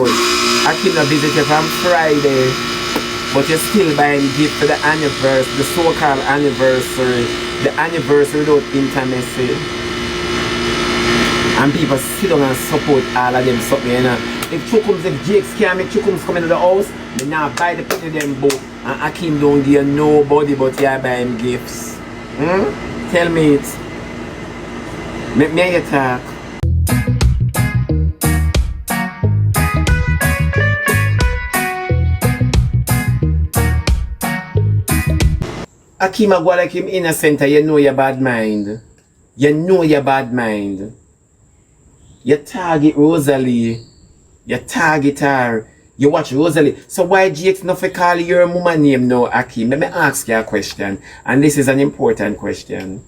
AKEAM not visit you from Friday, but you're still buying gift for the anniversary, the so-called anniversary, the anniversary without intimacy. And people sit down and support all of them something, you know. If Jakes can't make Chukums come into the house, they now buy the picture them book, and AKEAM don't give nobody but you buy him gifts. Tell me it. Make me a talk. AKEAM go like him innocent, you know your bad mind. You know your bad mind. You target Rosalie. You target her. You watch Rosalie. So why Jakes not for call your mama name now, AKEAM? Let me ask you a question. And this is an important question.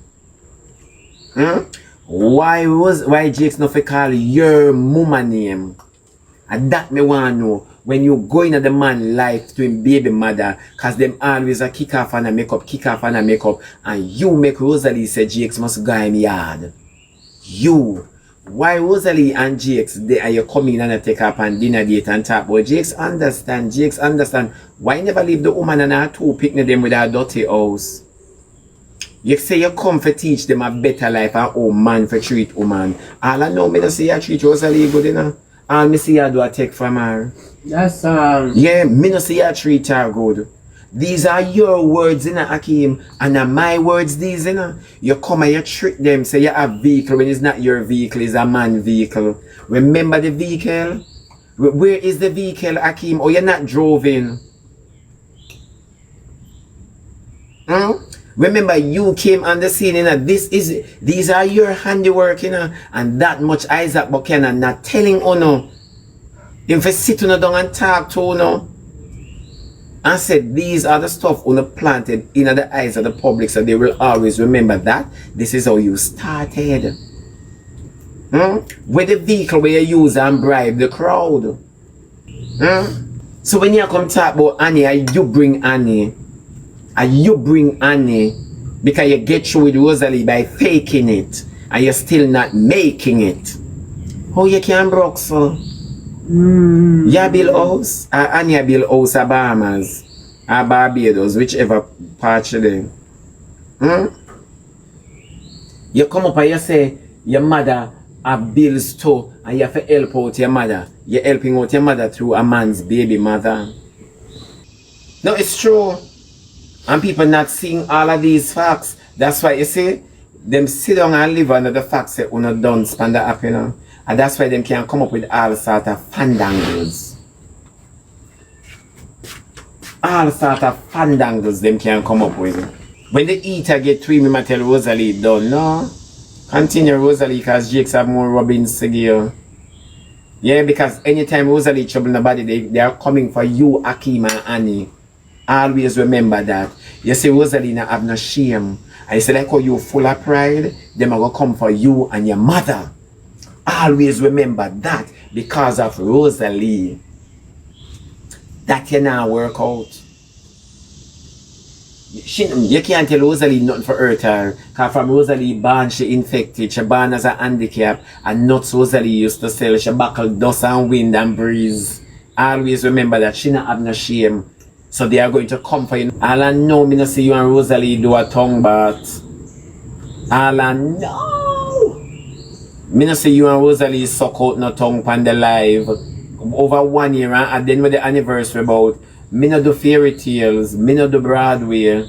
Why Jakes not for call your mama name? And that me want to know. When you go into the man life to him baby mother, cause them always a kick off and a make up, and you make Rosalie say Jakes must go in yard. You. Why Rosalie and Jakes they are you coming and take up and dinner date and talk? But Jakes understand. Why you never leave the woman and her two picnic them with her dirty house? You say you come to teach them a better life and oh man for treat woman. All I know me to say you treat Rosalie good enough. And me see her do a take from her. That's yeah, me no see her treat her good. These are your words, AKEAM, and my words, these, You come and you trick them, say you have vehicle when it's not your vehicle, it's a man vehicle. Remember the vehicle? Where is the vehicle, AKEAM? Or you're not driving? Remember you came on the scene, these are your handiwork, and that much Isaac Buchanan not telling Uno. If you sit down and talk to Uno, and said these are the stuff Uno planted in the eyes of the public, so they will always remember that this is how you started. With the vehicle where you use and bribe the crowd. So when you come talk about Annie, you bring Annie. And you bring Annie because you get through with Rosalie by faking it and you're still not making it. How you can broke so? You build house? Annie build house at Bahamas or Barbados, whichever part of them. You come up and you say your mother have bills too and you have to help out your mother. You're helping out your mother through a man's baby mother. No, it's true. And people not seeing all of these facts. That's why you see, them sit down and live under the facts that you don't spend the app, And that's why them can come up with all sort of fandangles. All sort of fandangles them can come up with. When the eater get to him, I tell Rosalie, don't no. Continue Rosalie, because Jakes have more rubbings to give. Yeah, because anytime Rosalie trouble nobody, they are coming for you, AKEAM and Annie. Always remember that. You see Rosalie not have no shame. And you say like how you full of pride, them are going to come for you and your mother. Always remember that because of Rosalie. That can now work out. You can't tell Rosalie nothing for hurt her. Because from Rosalie born she infected. She born as a handicap. And nuts Rosalie used to sell. She buckle dust and wind and breeze. Always remember that she not have no shame. So they are going to come for you. All I know, me not see you and Rosalie do a tongue bath. All I know. Me not see you and Rosalie suck out no tongue pan the live. Over 1 year and then with the anniversary about. Me not do fairy tales. Me not do Broadway.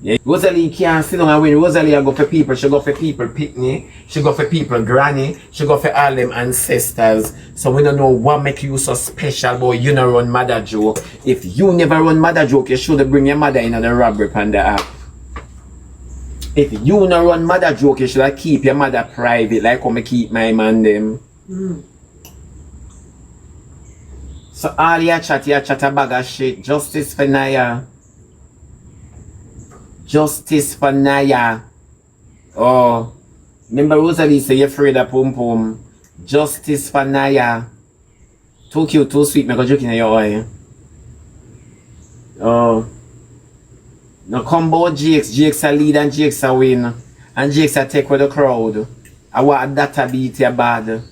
Yeah. Rosalie can't sit down and win. Rosalie go for people. She go for people picnic. She go for people granny. She go for all them ancestors. So we don't know what make you so special, but you not run mother joke. If you never run mother joke, you should bring your mother in the robbery pan the app. If you not run mother joke, you should keep your mother private, like how me keep my man them. So all your chat a bag of shit. Justice for Naya. Justice for Naya. Oh. Remember Rosalie say you're afraid of pum pum. Justice for Naya. Too cute, too sweet, me go joke in your eye. Oh. Now come about Jakes. Jakes a lead and Jakes a win. And Jakes a take with the crowd. I want that to beat your bad.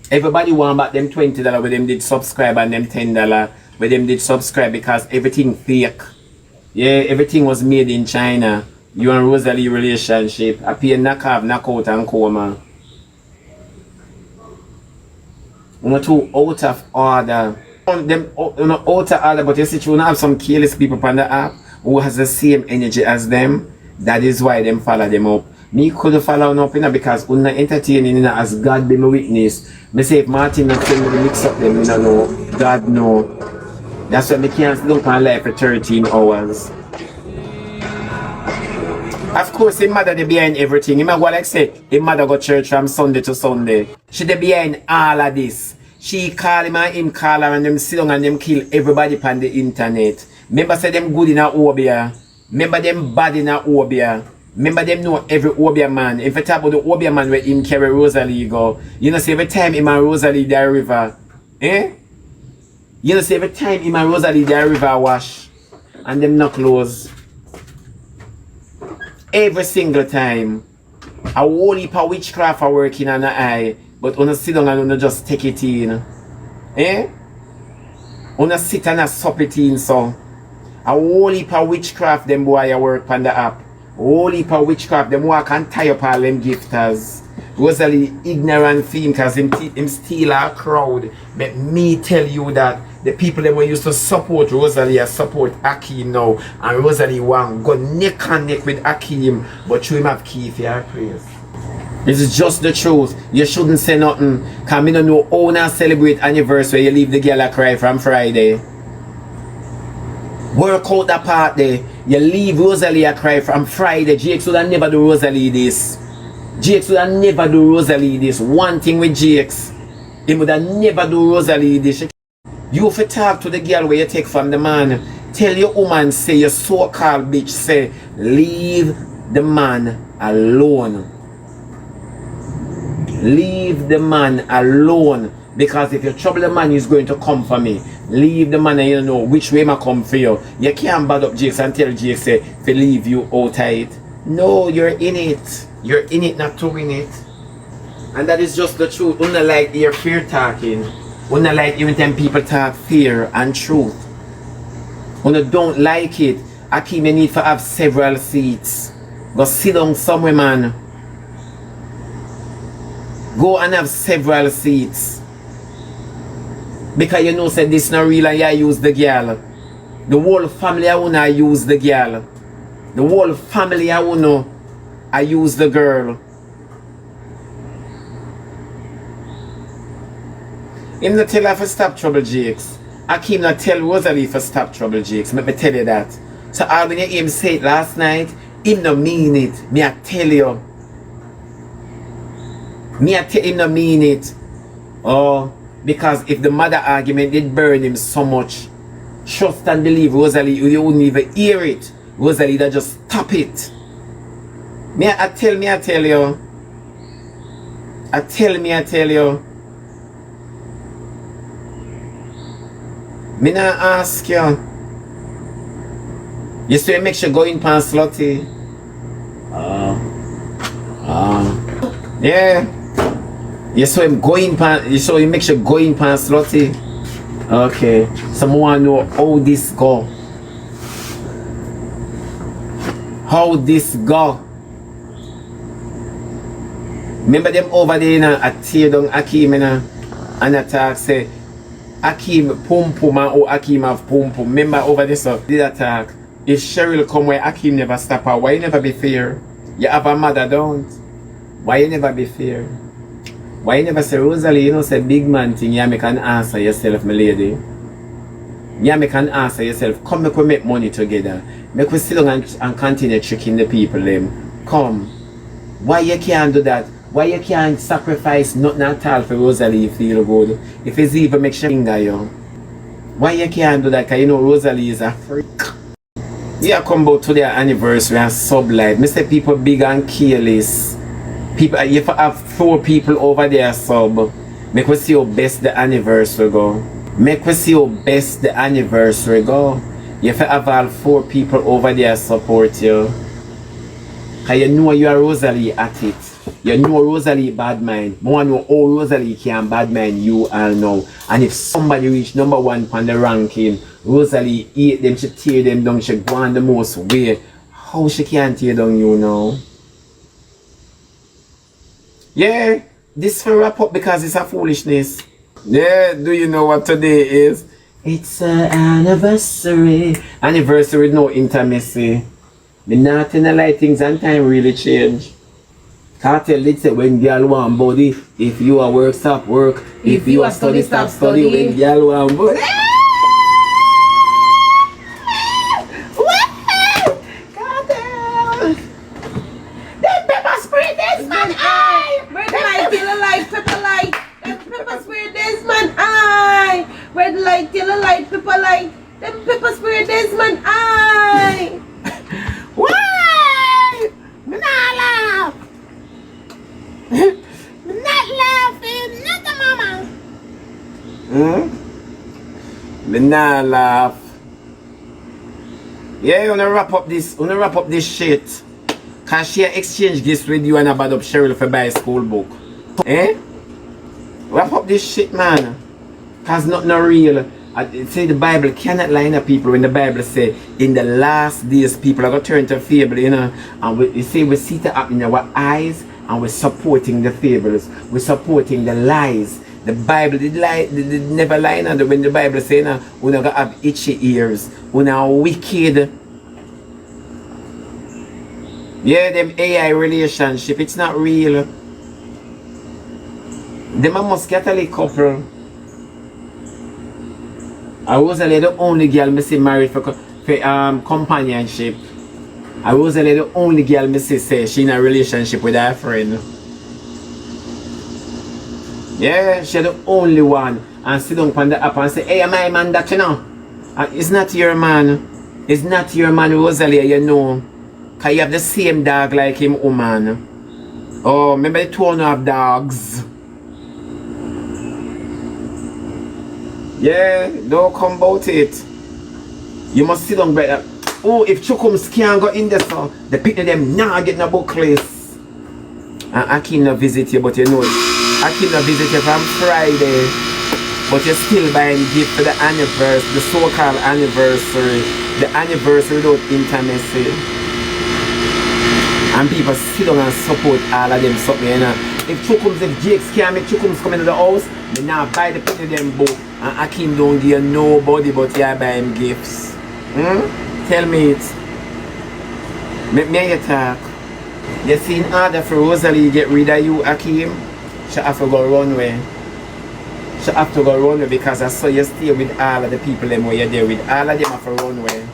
Everybody want back them $20 where them did subscribe and them $10 where them did subscribe because everything fake. Yeah, everything was made in China. You and Rosalie relationship. I pay knockoff, knockout and coma. Not too out of order. Them out of order, but you see, you have some careless people on the app who has the same energy as them. That is why them follow them up. Me could follow them up because I'm not entertaining as God be my witness. Me say if Martin not tell me to mix up them, you know, God know. That's why me can't look my life for 13 hours. Of course, his mother they behind everything. Him go like say, his mother go church from Sunday to Sunday. She they behind all of this. She call him and him call her and them sit down and them kill everybody on the internet. Remember say them good in a Obia. Remember them bad in a Obia. Remember them know every Obia man. If you talk about the Obia man where him carry Rosalie go, you know say every time him and Rosalie the river. Eh? You know say every time him and Rosalie the river wash. And them not close. Every single time. A whole heap of witchcraft are working on the eye. But when you sit down and when you just take it in. Eh? When you sit and sup it in so. A whole heap of witchcraft them boy you work on the app. A whole heap of witchcraft them boy can tie up all them gifters. Rosalie ignorant thing because him steal our crowd. But me tell you that the people that used to support Rosalie support AKEAM now. And Rosalie want go neck and neck with AKEAM. But you him have key for your praise. This is just the truth. You shouldn't say nothing. Because me don't know how to celebrate anniversary you leave the girl a cry from Friday. Work out that part there. You leave Rosalie a cry from Friday. Jakes would have never do Rosalie this. Jakes would have never do Rosalie this. One thing with Jakes, he would have never do Rosalie this. You if you talk to the girl where you take from the man, tell your woman say your so-called bitch say leave the man alone. Leave the man alone. Because if you trouble the man, he's going to come for me. Leave the man and you know which way I come for you. You can't bad up Jakes and tell Jakes say to leave you out tight. No, you're in it. You're in it not to win it. And that is just the truth. Una like your fear talking. Una like even when people talk fear and truth. Una don't like it. AKEAM you need to have several seats. Go sit down somewhere, man. Go and have several seats. Because you know say this not real and you use the girl. The whole family I wanna use the girl. The whole family I wanna I use the girl. Him not tell her to stop Trouble Jakes. AKEAM not tell Rosalie to stop Trouble Jakes. Let me tell you that. So all when you hear him say it last night, him no mean it. Me I tell you. Me I tell him no mean it. Oh, because if the mother argument did burn him so much, trust and believe Rosalie, you wouldn't even hear it. Rosalie that just stop it. Me I tell you. I tell you. Me not ask you. You say make sure go in pan slutty. Yeah. You saw him going pan. You saw him make sure go in pan slutty. Okay. Someone know how this go. How this go. Remember them over there I tear down AKEAM and attack say AKEAM pum pum or AKEAM have pum pum. Remember over there so did attack. If Cheryl come where AKEAM never stop her, why you never be fair? You have a mother, don't? Why you never be fair? Why you never say Rosalie, you know say big man thing, yeah, make an answer yourself, my lady. Yeah, make an answer yourself. Come make we make money together. Make we sit down and continue tricking the people them. Come. Why you can't do that? Why you can't sacrifice nothing at all for Rosalie you feel good? If it's even make sure finger you. Why you can't do that? Because you know Rosalie is a freak. Yeah, come out to their anniversary and sublight. Me say people big and careless. People, if you have 4 people over there sub, make we see how best the anniversary go. Make we see how best the anniversary go. If you have all 4 people over there support you. Because you know you are Rosalie at it. You know Rosalie bad mind. But I know how Rosalie can bad mind you all know. And if somebody reach #1 on the ranking, Rosalie eat them, she tear them down, she go on the most way. How she can tear down you now? Yeah, this for wrap up because it's a foolishness. Yeah, do you know what today is? It's an anniversary. Anniversary, no intimacy. The not in the light things and time really change. Can't tell it say when girl want body, if you are work, stop work. If you are study, stop study. When girl want body. Can't tell. Them pepper spray this man eye. Red light, yellow light, pepper light. Them pepper spray this man eye. Red light, yellow light, pepper light. Them pepper spray this man eye. Why? Me not laugh. Me not laughing. Not the mama. Me not laugh. Yeah, you wanna wrap up this shit. Cause she exchange gifts with you and about up Cheryl for buy a school book. Eh? Wrap up this shit, man. Cause nothing real. I say the Bible cannot lie to people when the Bible say in the last days people are going to turn to fable, you know. And we say we see it up in our eyes and we're supporting the fables. We're supporting the lies. The Bible did never lie when the Bible say we're not going to have itchy ears. We're not wicked. Yeah, them AI relationship, it's not real. Them a must Catholic couple. I was the only girl me see married for companionship. I was the only girl me see say she in a relationship with her friend. Yeah, she the only one. And sit down on the app and say, hey, my man that you know. It's not your man. It's not your man, Rosalie, you know. Cause you have the same dog like him, woman. Oh, remember the two have dogs. Yeah, don't come about it. You must sit down, brother. Oh, if Chukums can't go in there, so the people them nah get no book list. And AKEAM no visit you, but you know AKEAM no visit you from Friday. But you're still buying gift for the anniversary, the so-called anniversary. The anniversary without intimacy. And people sit down and support all of them something, you know. If Jakes can't make Chukums come into the house, they now buy the people them book. And AKEAM don't give nobody but you buy him gifts. Tell me it. Make me you talk. You see, in order for Rosalie get rid of you, AKEAM, she have to go runway. She have to go runway because I saw you stay with all of the people them where you're there with. All of them have to runway.